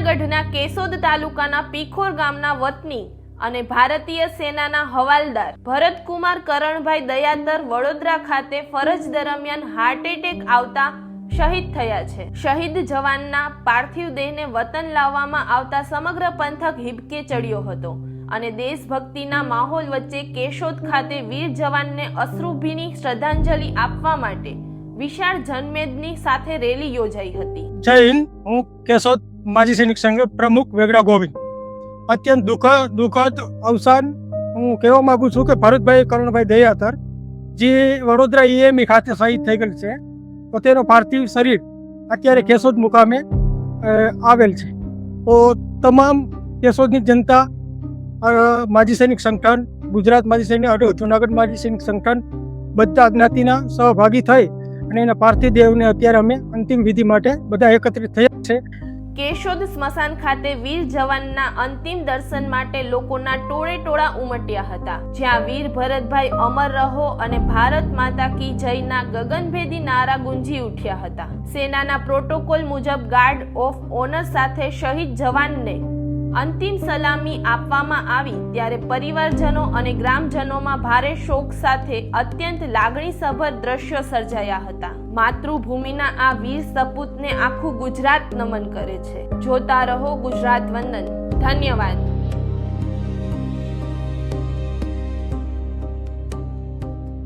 જૂનાગઢના કેશોદ તાલુકાના પીખોર ગામના વતની અને ભારતીય સેનાના હવાલદાર ભરતકુમાર કરણભાઈ દયાદર વડોદરા ખાતે ફરજ દરમિયાન હાર્ટ એટેક આવતા શહીદ થયા છે. શહીદ જવાનના પાર્થિવ દેહને વતન લાવવામાં આવતા સમગ્ર પંથક હિબકે ચડ્યો હતો અને દેશભક્તિના માહોલ વચ્ચે કેશોદ ખાતે વીર જવાનને અશ્રુભીની શ્રદ્ધાંજલિ આપવા માટે વિશાળ જનમેદની સાથે રેલી યોજાઈ હતી. જય હિન્દ. હું કેશોદ માજી સૈનિક સંઘ પ્રમુખ વેગડા ગોવિંદ. અત્યંત દુઃખદ અવસાન હું કહેવા માંગુ છું કે ભરતભાઈ કરણભાઈ દયાદર જે વડોદરા EME ખાતે શહીદ થઈ ગયેલ છે, તો તેનો પાર્થિવ શરીર અત્યારે કેશોદ મુકામે આવેલ છે. તો તમામ કેશોદની જનતા, માજી સૈનિક સંગઠન, ગુજરાત માજી સૈનિક, જૂનાગઢ માજી સૈનિક સંગઠન બધા જ્ઞાતિના સહભાગી થઈ અને એના પાર્થિવ દેહને અત્યારે અમે અંતિમ વિધિ માટે બધા એકત્રિત થયા છે. કેશોદ સ્મશાન ખાતે વીર જવાનના અંતિમ દર્શન માટે લોકોના ટોળે ટોળા ઉમટ્યા હતા, જ્યાં વીર ભરતભાઈ અમર રહો અને ભારત માતા કી જયના ગગનભેદી નારા ગુંજી ઉઠ્યા હતા. સેનાના પ્રોટોકોલ મુજબ ગાર્ડ ઓફ ઓનર સાથે શહીદ જવાનને અંતિમ સલામી આપવામાં આવી, ત્યારે પરિવારજનો અને ગ્રામજનોમાં ભારે શોક સાથે અત્યંત લાગણીસભર દ્રશ્યો સર્જાયા હતા. માતૃભૂમિના આ વીર સપૂતને આખું ગુજરાત નમન કરે છે. જોતા રહો ગુજરાત વંદન. ધન્યવાદ.